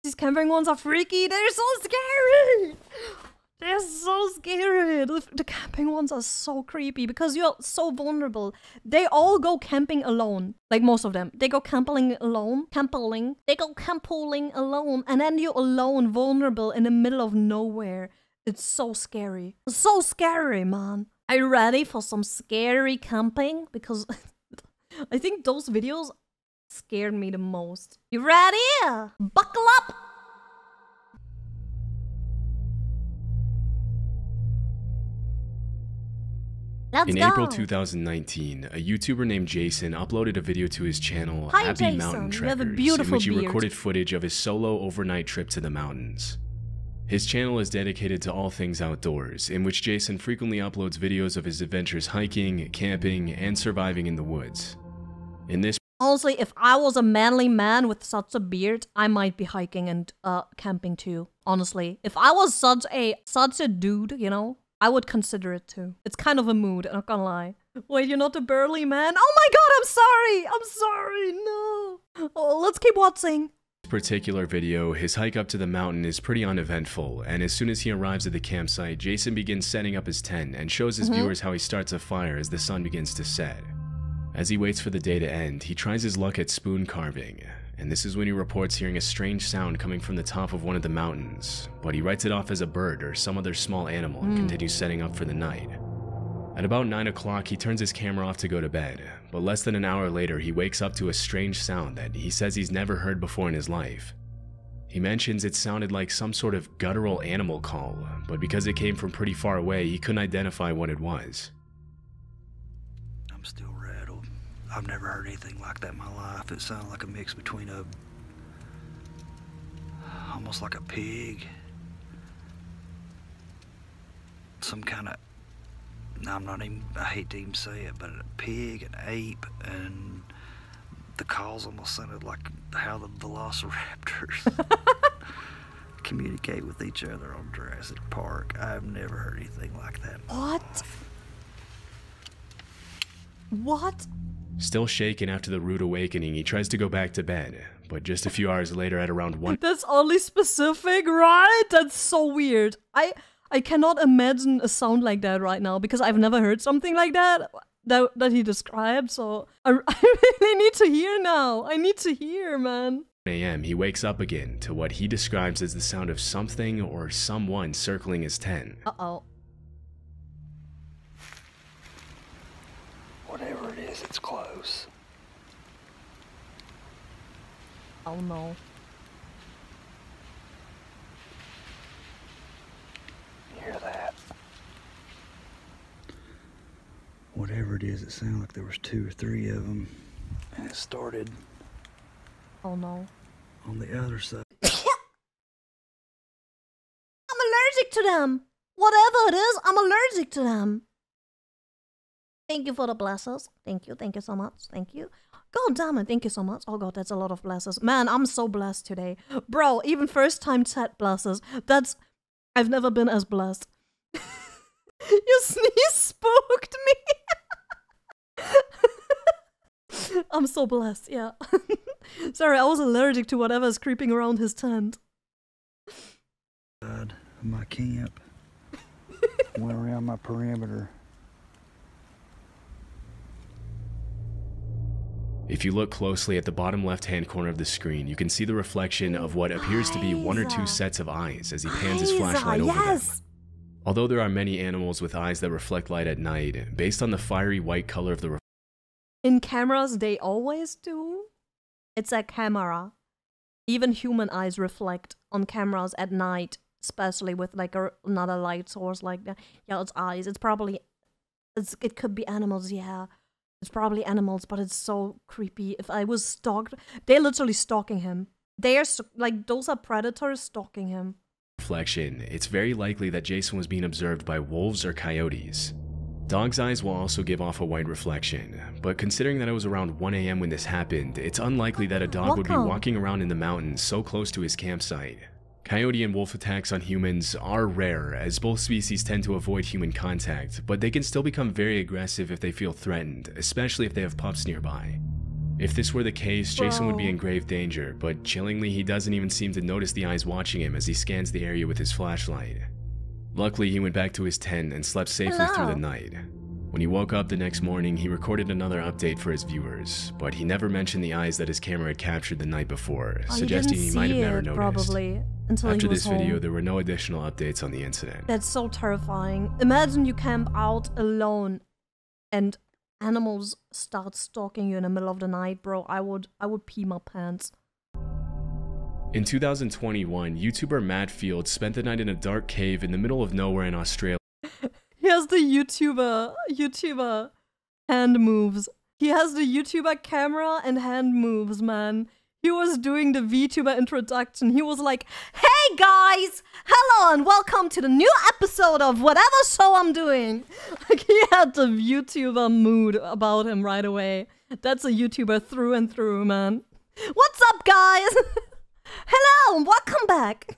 These camping ones are freaky. They're so scary. They're so scary. The camping ones are so creepy because you're so vulnerable. They all go camping alone. Like most of them. They go camping alone. They go campoling alone. And then you're alone, vulnerable in the middle of nowhere. It's so scary. So scary, man. Are you ready for some scary camping? Because I think those videos scared me the most. You ready? Buckle up! In April 2019, a YouTuber named Jason uploaded a video to his channel, Hi, Happy Jason. Mountain You have a Trekkers, beautiful in which he beard. recorded footage of his solo overnight trip to the mountains. His channel is dedicated to all things outdoors, in which Jason frequently uploads videos of his adventures hiking, camping, and surviving in the woods. In this Honestly, if I was a manly man with such a beard, I might be hiking and camping too. Honestly, if I was such a dude, you know, I would consider it too. It's kind of a mood, I'm not gonna lie. Wait, you're not a burly man? Oh my god, I'm sorry, no. Oh, let's keep watching. particular video, his hike up to the mountain is pretty uneventful, and as soon as he arrives at the campsite, Jason begins setting up his tent and shows his viewers how he starts a fire as the sun begins to set. As he waits for the day to end, he tries his luck at spoon carving, and this is when he reports hearing a strange sound coming from the top of one of the mountains, but he writes it off as a bird or some other small animal and continues setting up for the night. At about 9 o'clock, he turns his camera off to go to bed, but less than an hour later, he wakes up to a strange sound that he says he's never heard before in his life. He mentions it sounded like some sort of guttural animal call, but because it came from pretty far away, he couldn't identify what it was. I'm still rattled. I've never heard anything like that in my life. It sounded like a mix between almost like a pig, some kind of, I hate to even say it, but a pig, an ape, and the calls almost sounded like how the velociraptors communicate with each other on Jurassic Park. I've never heard anything like that. What? What? Still shaken after the rude awakening, he tries to go back to bed, but just a few hours later at around 1 That's oddly specific, right? That's so weird. I cannot imagine a sound like that right now because I've never heard something like that he described, so I really need to hear now. I need to hear, man. a.m., he wakes up again to what he describes as the sound of something or someone circling his tent. Uh-oh. Whatever it is, it's close. Oh no. Hear that? Whatever it is, it sounded like there was 2 or 3 of them, and it started Oh no. on the other side. I'm allergic to them. Whatever it is, I'm allergic to them. Thank you for the blessings. Thank you so much. Thank you. God damn it, thank you so much. Oh god, that's a lot of blessings. Man, I'm so blessed today. Bro, even first time chat blessings. I've never been as blessed. Your sneeze spooked me. I'm so blessed, yeah. Sorry, I was allergic to whatever's creeping around his tent. Of my camp. Went around my perimeter. If you look closely at the bottom left-hand corner of the screen, you can see the reflection of what appears to be 1 or 2 sets of eyes as he pans his flashlight over them. Although there are many animals with eyes that reflect light at night, based on the fiery white color of the In cameras, they always do. It's a camera. Even human eyes reflect on cameras at night, especially with like another light source like that. Yeah, it's eyes. It could be animals, yeah. It's probably animals, but it's so creepy. If I was stalked, they're literally stalking him. Those are predators stalking him. reflection, it's very likely that Jason was being observed by wolves or coyotes. Dog's eyes will also give off a white reflection, but considering that it was around 1 a.m. when this happened, it's unlikely that a dog would be walking around in the mountains so close to his campsite. Coyote and wolf attacks on humans are rare, as both species tend to avoid human contact, but they can still become very aggressive if they feel threatened, especially if they have pups nearby. If this were the case, Jason would be in grave danger, but chillingly he doesn't even seem to notice the eyes watching him as he scans the area with his flashlight. Luckily, he went back to his tent and slept safely through the night. When he woke up the next morning, he recorded another update for his viewers, but he never mentioned the eyes that his camera had captured the night before, suggesting he might have never noticed. Probably, until After he was this video, home. there were no additional updates on the incident. That's so terrifying. Imagine you camp out alone and animals start stalking you in the middle of the night, bro. I would pee my pants. In 2021, YouTuber Matt Field spent the night in a dark cave in the middle of nowhere in Australia. He has the YouTuber hand moves. He has the YouTuber camera and hand moves, man. He was doing the VTuber introduction. He was like, "Hey guys, hello and welcome to the new episode of whatever show I'm doing." Like, he had the YouTuber mood about him right away. That's a YouTuber through and through, man. What's up, guys? Hello and welcome back.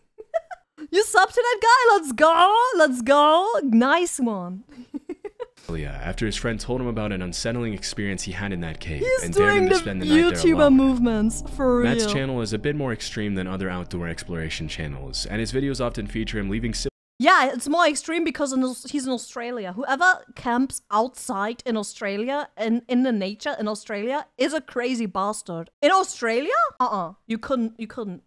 You sub to that guy? Let's go. Let's go. Nice one. After his friend told him about an unsettling experience he had in that cave He's and dared him doing to the spend the night there YouTuber alone. movements, for real. Matt's channel is a bit more extreme than other outdoor exploration channels, and his videos often feature him leaving Yeah, it's more extreme because he's in Australia. Whoever camps outside in Australia and in the nature in Australia is a crazy bastard. In Australia? You couldn't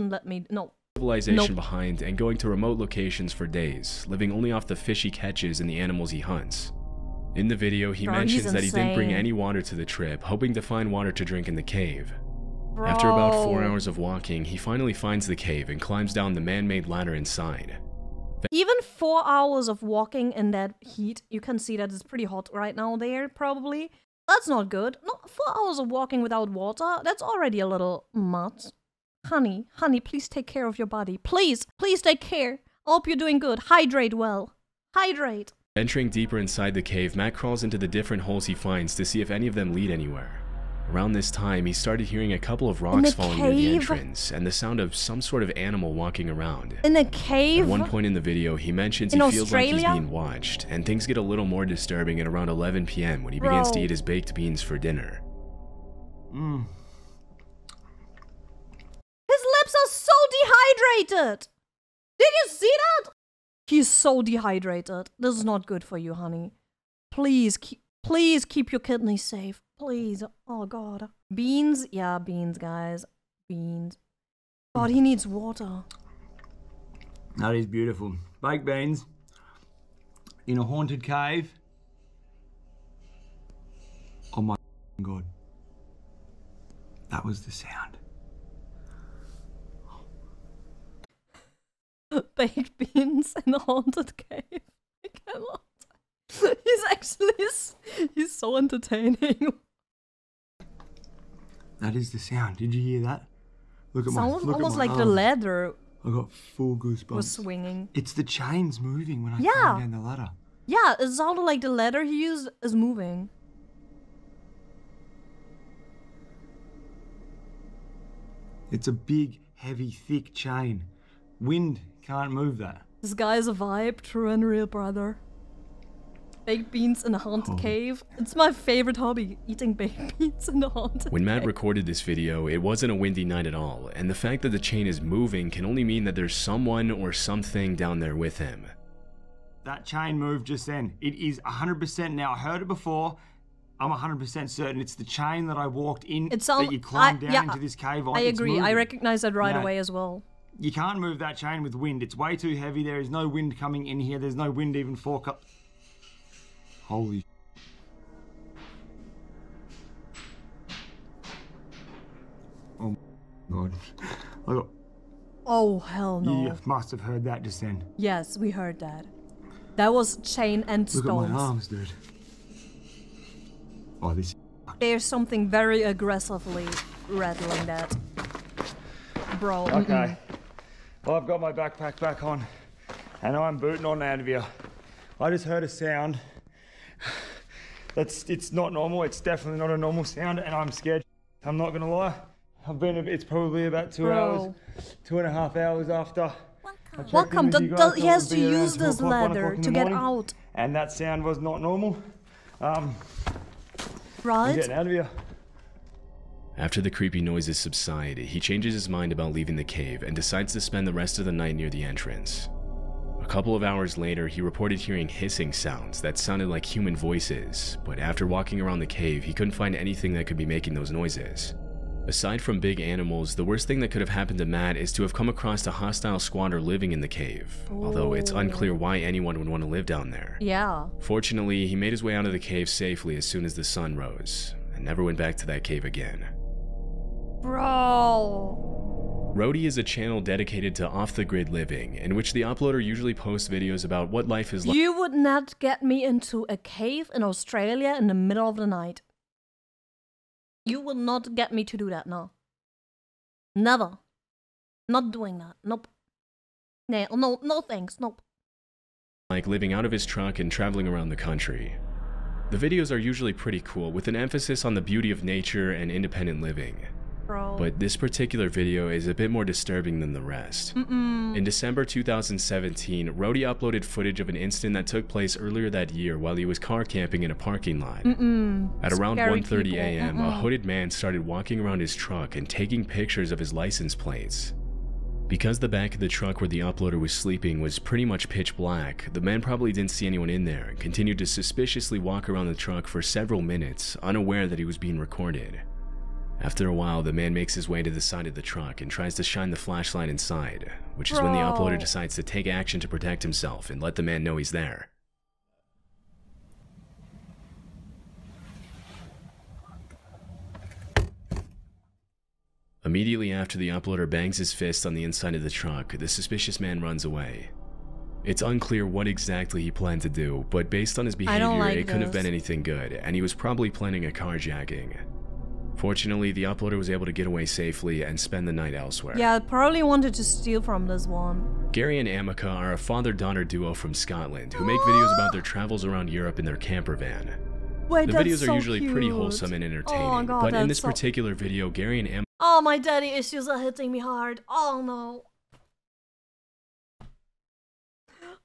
let me, no. civilization behind and going to remote locations for days, living only off the fish he catches and the animals he hunts. In the video, he mentions that he didn't bring any water to the trip, hoping to find water to drink in the cave. Bro. After about 4 hours of walking, he finally finds the cave and climbs down the man-made ladder inside. Even 4 hours of walking in that heat, you can see that it's pretty hot right now there, probably. That's not good. No, 4 hours of walking without water, that's already a little much. Honey, please take care of your body. Please take care. I hope you're doing good. Hydrate well. Hydrate. Venturing deeper inside the cave, Matt crawls into the different holes he finds to see if any of them lead anywhere. Around this time, he started hearing a couple of rocks falling near the entrance and the sound of some sort of animal walking around. In a cave? At one point in the video, he mentions he feels like he's being watched, and things get a little more disturbing at around 11 p.m. when he begins to eat his baked beans for dinner. His lips are so dehydrated! Did you see that? He's so dehydrated. This is not good for you, honey. Please keep your kidneys safe. Please. Oh, God. Beans? Yeah, beans, guys. Beans. God, he needs water. That is beautiful. Baked beans in a haunted cave. Oh my God. That was the sound. Baked beans in a haunted cave. I cannot. He's so entertaining. That is the sound. Did you hear that? Look at Sounds my almost my like arm. the leather I got full goosebumps. was swinging. It's the chains moving when I climb down the ladder. Yeah, it sounded like the leather he used is moving. It's a big, heavy, thick chain. Wind can't move that. This guy is a vibe, true and real, brother. Baked beans in a haunted cave. It's my favorite hobby, eating baked beans in a haunted When Matt cave. recorded this video, it wasn't a windy night at all, and the fact that the chain is moving can only mean that there's someone or something down there with him. That chain moved just then. It is 100% now. I heard it before. I'm 100% certain it's the chain that I walked in, that you climbed down into this cave on. I agree. I recognize that right Now, away as well. You can't move that chain with wind. It's way too heavy. There is no wind coming in here. There's no wind even for cup. Holy. Oh my God. Oh, hell no. You must have heard that just then. Yes, we heard that. That was chain and stones. Look at my arms, dude. Oh, this. There's something very aggressively rattling that. Bro. Okay. Well, I've got my backpack back on, and I'm booting on out of here. I just heard a sound. It's not normal. It's definitely not a normal sound, and I'm scared. I'm not gonna lie. It's probably about 2 hours, 2.5 hours after. Welcome. He has to use this ladder to get out. And that sound was not normal. I'm Right? getting out of here. After the creepy noises subside, he changes his mind about leaving the cave and decides to spend the rest of the night near the entrance. A couple of hours later, he reported hearing hissing sounds that sounded like human voices, but after walking around the cave, he couldn't find anything that could be making those noises. Aside from big animals, the worst thing that could have happened to Matt is to have come across a hostile squatter living in the cave, although it's unclear why anyone would want to live down there. Yeah. Fortunately, he made his way out of the cave safely as soon as the sun rose, and never went back to that cave again. Bro. Roadie is a channel dedicated to off-the-grid living, in which the uploader usually posts videos about what life is like. You would not get me into a cave in Australia in the middle of the night. You will not get me to do that, no. Never. Not doing that. Nope. No thanks, nope. Like living out of his truck and traveling around the country. The videos are usually pretty cool, with an emphasis on the beauty of nature and independent living. Bro. But this particular video is a bit more disturbing than the rest. In December 2017, Roadie uploaded footage of an incident that took place earlier that year while he was car camping in a parking lot. At around 1:30 a.m., a hooded man started walking around his truck and taking pictures of his license plates. Because the back of the truck where the uploader was sleeping was pretty much pitch black, the man probably didn't see anyone in there and continued to suspiciously walk around the truck for several minutes, unaware that he was being recorded. After a while, the man makes his way to the side of the truck and tries to shine the flashlight inside, which is when the uploader decides to take action to protect himself and let the man know he's there. Immediately after the uploader bangs his fist on the inside of the truck, the suspicious man runs away. It's unclear what exactly he planned to do, but based on his behavior, it couldn't have been anything good, and he was probably planning a carjacking. Fortunately, the uploader was able to get away safely and spend the night elsewhere. Yeah, probably wanted to steal from this one. Gary and Amica are a father-daughter duo from Scotland who make videos about their travels around Europe in their camper van. Wait, the videos are usually pretty wholesome and entertaining, but in this particular video, Gary and Amica... Oh, my daddy issues are hitting me hard. Oh, no.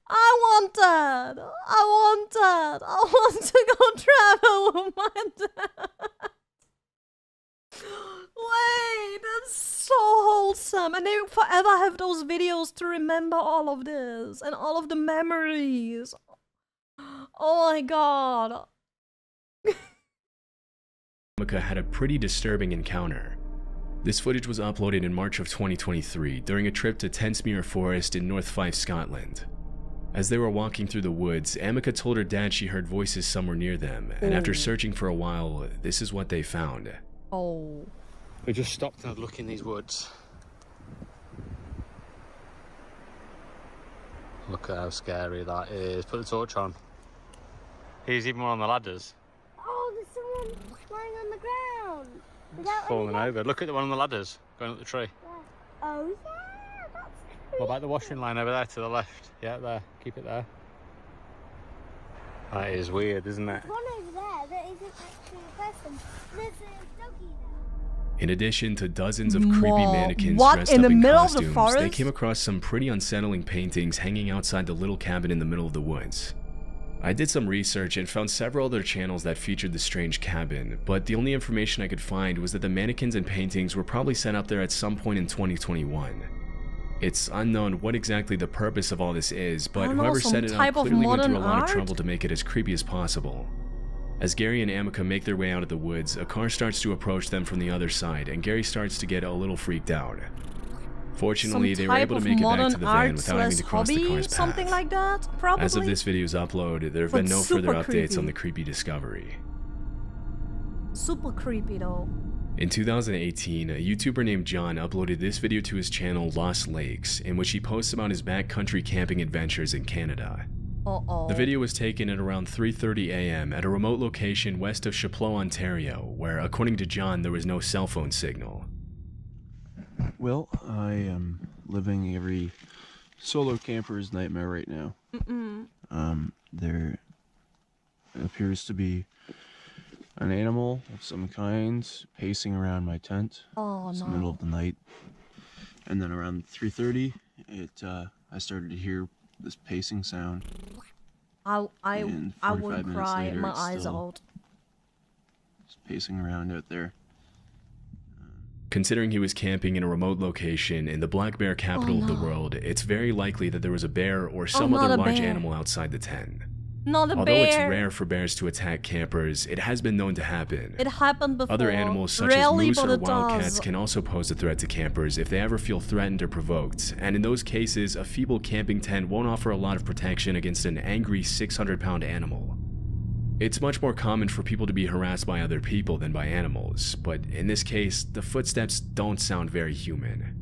I want that. I want that. I want to go travel with my dad. Wait, that's so wholesome. And they forever have those videos to remember all of this and all of the memories. Oh my god. Amica had a pretty disturbing encounter. This footage was uploaded in March of 2023 during a trip to Tensmuir Forest in North Fife, Scotland. As they were walking through the woods, Amica told her dad she heard voices somewhere near them, and after searching for a while, this is what they found. Oh. We just stopped and had a look in these woods. Look at how scary that is. Put the torch on. Here's even one on the ladders. Oh, there's someone lying on the ground. It's falling over. Look at the one on the ladders, going up the tree. Yeah. Oh, yeah, that's true. What about the washing line over there to the left? Yeah, there. Keep it there. That is weird, isn't it? There's one over there that isn't actually a person. There's a doggy there. In addition to dozens of creepy mannequins dressed in up the in middle of the costumes, forest? they came across some pretty unsettling paintings hanging outside the little cabin in the middle of the woods. I did some research and found several other channels that featured the strange cabin, but the only information I could find was that the mannequins and paintings were probably set up there at some point in 2021. It's unknown what exactly the purpose of all this is, but whoever set it up clearly went through a lot of trouble to make it as creepy as possible. As Gary and Amica make their way out of the woods, a car starts to approach them from the other side, and Gary starts to get a little freaked out. Fortunately, they were able to make it back to the van without having to cross the car's path. Something like that, probably. As of this video's upload, there have been no further updates on the creepy discovery. Super creepy though. In 2018, a YouTuber named John uploaded this video to his channel Lost Lakes, in which he posts about his backcountry camping adventures in Canada. The video was taken at around 3:30 a.m. at a remote location west of Chapleau, Ontario, where, according to John, there was no cell phone signal. Well, I am living every solo camper's nightmare right now. There appears to be an animal of some kind pacing around my tent. It's the middle of the night. And then around 3:30, I started to hear this pacing sound. I would cry later, my eyes out. Just pacing around out there. Considering he was camping in a remote location in the black bear capital of the world, it's very likely that there was a bear or some other large animal outside the tent. Although it's rare for bears to attack campers, it has been known to happen. It happened before. Other animals such as moose or wildcats can also pose a threat to campers if they ever feel threatened or provoked, and in those cases, a feeble camping tent won't offer a lot of protection against an angry 600-pound animal. It's much more common for people to be harassed by other people than by animals, but in this case, the footsteps don't sound very human.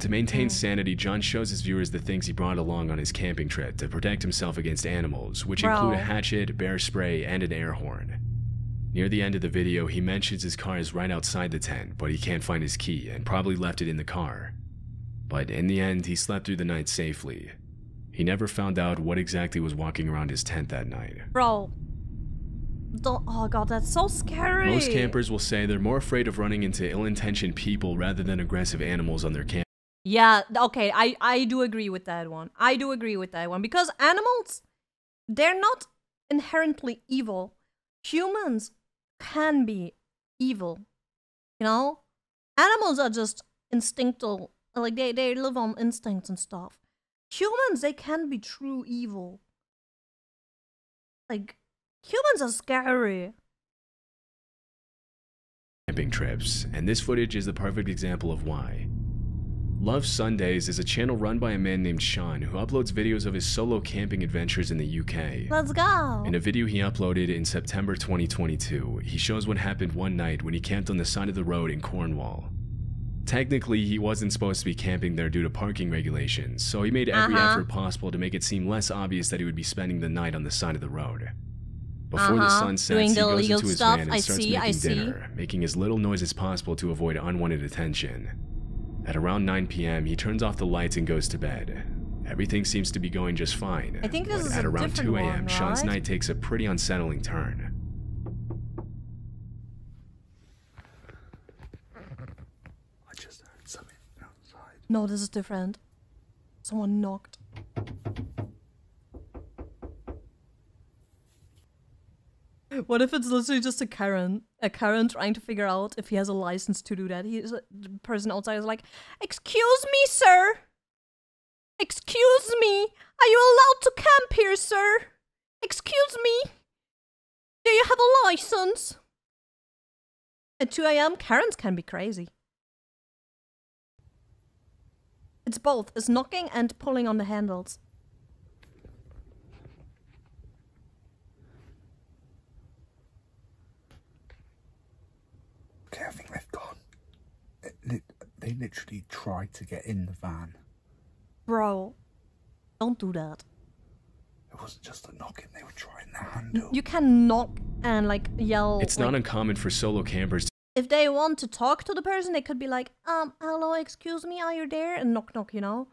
To maintain sanity, John shows his viewers the things he brought along on his camping trip to protect himself against animals, which include a hatchet, bear spray, and an air horn. Near the end of the video, he mentions his car is right outside the tent, but he can't find his key and probably left it in the car. But in the end, he slept through the night safely. He never found out what exactly was walking around his tent that night. Bro. Oh god, that's so scary. Most campers will say they're more afraid of running into ill-intentioned people rather than aggressive animals on their camp. Yeah, okay, I do agree with that one. I do agree with that one. Because animals, they're not inherently evil. Humans can be evil. You know? Animals are just instinctual. Like, they live on instincts and stuff. Humans, they can be true evil. Like, humans are scary. Camping trips, and this footage is the perfect example of why. Love Sundays is a channel run by a man named Sean who uploads videos of his solo camping adventures in the UK. Let's go! In a video he uploaded in September 2022, he shows what happened one night when he camped on the side of the road in Cornwall. Technically, he wasn't supposed to be camping there due to parking regulations, so he made every effort possible to make it seem less obvious that he would be spending the night on the side of the road. Before the sun sets, he goes into his van and starts making dinner, making as little noise as possible to avoid unwanted attention. At around 9 p.m., he turns off the lights and goes to bed. Everything seems to be going just fine. I think this is at around 2 a.m., right? Sean's night takes a pretty unsettling turn. I just heard something outside. No, this is different. Someone knocked. What if it's literally just a Karen? A Karen trying to figure out if he has a license to do that. The person outside is like, "Excuse me, sir. Excuse me. Are you allowed to camp here, sir? Excuse me. Do you have a license?" At 2 a.m., Karens can be crazy. It's both. It's knocking and pulling on the handles. Okay, I think they've gone. They literally tried to get in the van. Bro, don't do that. It wasn't just a knocking, they were trying their handle. You can knock and like yell. It's not uncommon for solo campers to if they want to talk to the person, they could be like, hello, excuse me, are you there? And knock, knock, you know?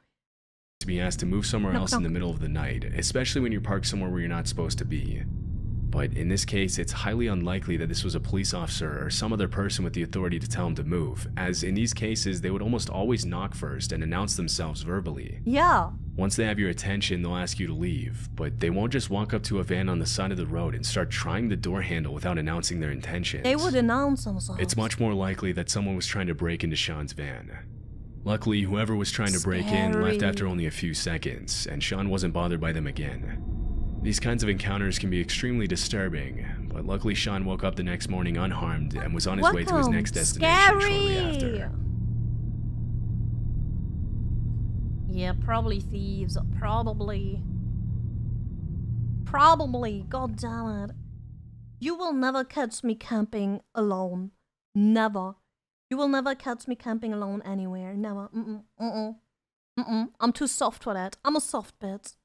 To be asked to move somewhere else in the middle of the night, especially when you're parked somewhere where you're not supposed to be. But in this case, it's highly unlikely that this was a police officer or some other person with the authority to tell him to move, as in these cases, they would almost always knock first and announce themselves verbally. Yeah. Once they have your attention, they'll ask you to leave, but they won't just walk up to a van on the side of the road and start trying the door handle without announcing their intentions. They would announce themselves. It's much more likely that someone was trying to break into Sean's van. Luckily, whoever was trying to break in left after only a few seconds, and Sean wasn't bothered by them again. These kinds of encounters can be extremely disturbing, but luckily Sean woke up the next morning unharmed and was on his way to his next destination shortly after. Yeah, probably thieves. Probably. Probably. God damn it. You will never catch me camping alone. Never. You will never catch me camping alone anywhere. Never. I'm too soft for that. I'm a soft bitch.